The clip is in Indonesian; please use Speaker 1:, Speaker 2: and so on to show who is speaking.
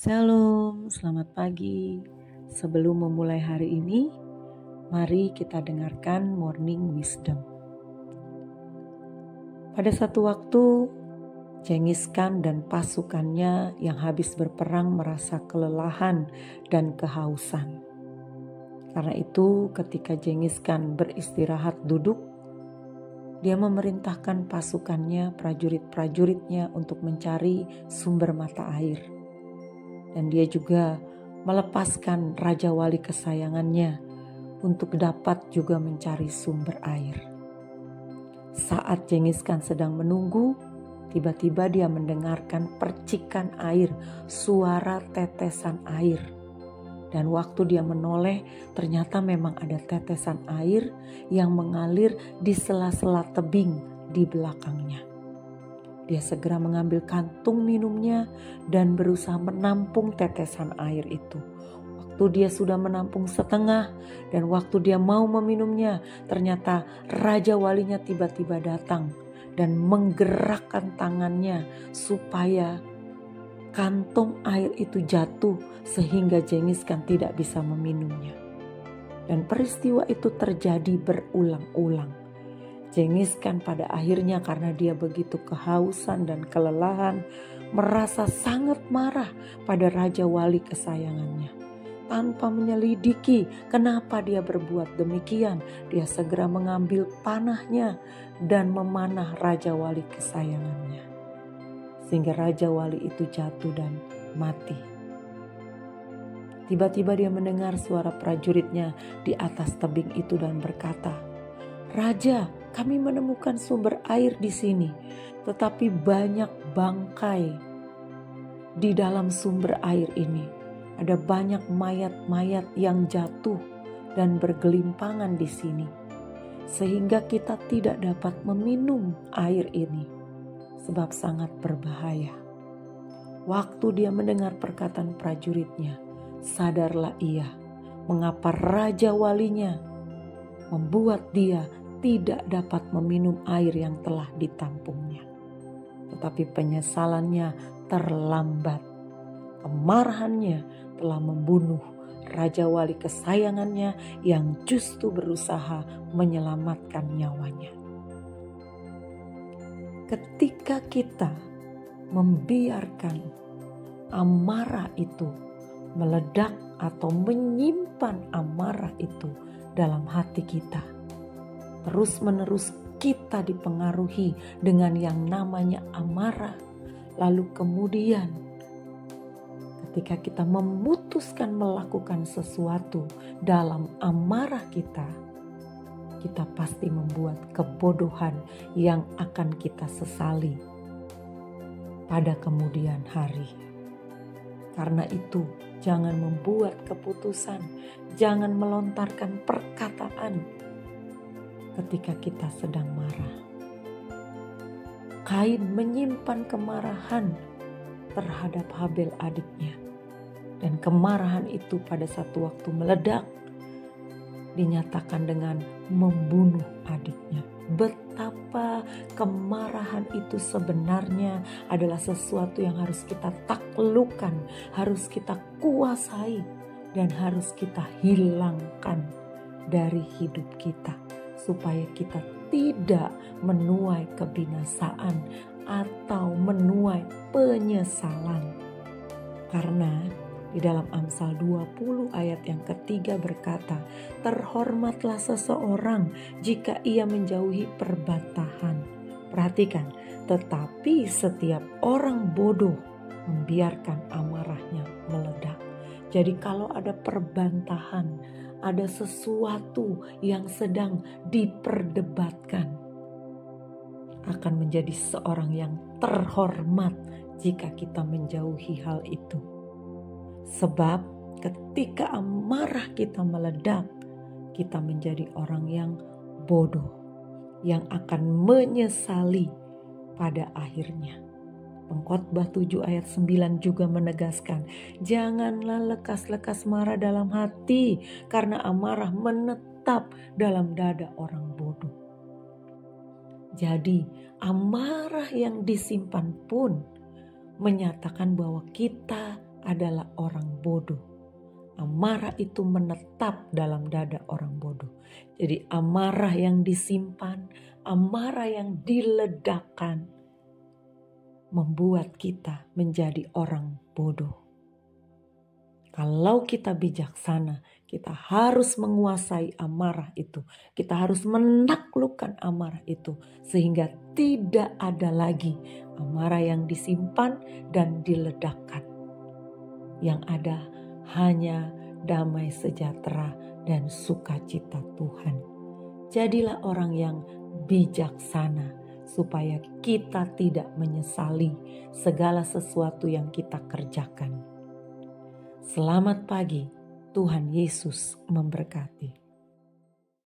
Speaker 1: Shalom, selamat pagi. Sebelum memulai hari ini, mari kita dengarkan Morning Wisdom. Pada satu waktu, Genghis Khan dan pasukannya yang habis berperang merasa kelelahan dan kehausan. Karena itu, ketika Genghis Khan beristirahat duduk, dia memerintahkan pasukannya, prajurit-prajuritnya untuk mencari sumber mata air. Dan dia juga melepaskan Raja Wali kesayangannya untuk dapat juga mencari sumber air. Saat Genghis Khan sedang menunggu, tiba-tiba dia mendengarkan percikan air, suara tetesan air. Dan waktu dia menoleh, ternyata memang ada tetesan air yang mengalir di sela-sela tebing di belakangnya. Dia segera mengambil kantung minumnya dan berusaha menampung tetesan air itu. Waktu dia sudah menampung setengah dan waktu dia mau meminumnya, ternyata Raja Walinya tiba-tiba datang dan menggerakkan tangannya supaya kantong air itu jatuh sehingga Genghis Khan tidak bisa meminumnya. Dan peristiwa itu terjadi berulang-ulang. Genghis Khan pada akhirnya karena dia begitu kehausan dan kelelahan merasa sangat marah pada Raja Wali kesayangannya. Tanpa menyelidiki kenapa dia berbuat demikian, dia segera mengambil panahnya dan memanah Raja Wali kesayangannya. Sehingga Raja Wali itu jatuh dan mati. Tiba-tiba dia mendengar suara prajuritnya di atas tebing itu dan berkata, "Raja, kami menemukan sumber air di sini, tetapi banyak bangkai di dalam sumber air ini. Ada banyak mayat-mayat yang jatuh dan bergelimpangan di sini, sehingga kita tidak dapat meminum air ini, sebab sangat berbahaya." Waktu dia mendengar perkataan prajuritnya, sadarlah ia mengapa Raja Walinya membuat dia tidak dapat meminum air yang telah ditampungnya. Tetapi penyesalannya terlambat. Kemarahannya telah membunuh Raja Wali kesayangannya yang justru berusaha menyelamatkan nyawanya. Ketika kita membiarkan amarah itu meledak atau menyimpan amarah itu dalam hati kita, terus-menerus kita dipengaruhi dengan yang namanya amarah. Lalu kemudian ketika kita memutuskan melakukan sesuatu dalam amarah kita pasti membuat kebodohan yang akan kita sesali pada kemudian hari. Karena itu, jangan membuat keputusan, jangan melontarkan perkataan ketika kita sedang marah. Kain menyimpan kemarahan terhadap Habel adiknya. Dan kemarahan itu pada satu waktu meledak, dinyatakan dengan membunuh adiknya. Betapa kemarahan itu sebenarnya adalah sesuatu yang harus kita taklukkan, harus kita kuasai, dan harus kita hilangkan dari hidup kita, supaya kita tidak menuai kebinasaan atau menuai penyesalan. Karena di dalam Amsal 20 ayat yang ketiga berkata, terhormatlah seseorang jika ia menjauhi perbantahan. Perhatikan, tetapi setiap orang bodoh membiarkan amarahnya meledak. Jadi kalau ada perbantahan, ada sesuatu yang sedang diperdebatkan, akan menjadi seorang yang terhormat jika kita menjauhi hal itu. Sebab ketika amarah kita meledak, kita menjadi orang yang bodoh, yang akan menyesali pada akhirnya. Pengkhotbah 7 ayat 9 juga menegaskan, janganlah lekas-lekas marah dalam hati, karena amarah menetap dalam dada orang bodoh. Jadi amarah yang disimpan pun menyatakan bahwa kita adalah orang bodoh. Amarah itu menetap dalam dada orang bodoh. Jadi amarah yang disimpan, amarah yang diledakkan membuat kita menjadi orang bodoh. Kalau kita bijaksana, kita harus menguasai amarah itu. Kita harus menaklukkan amarah itu sehingga tidak ada lagi amarah yang disimpan dan diledakkan. Yang ada hanya damai sejahtera dan sukacita Tuhan. Jadilah orang yang bijaksana supaya kita tidak menyesali segala sesuatu yang kita kerjakan. Selamat pagi, Tuhan Yesus memberkati.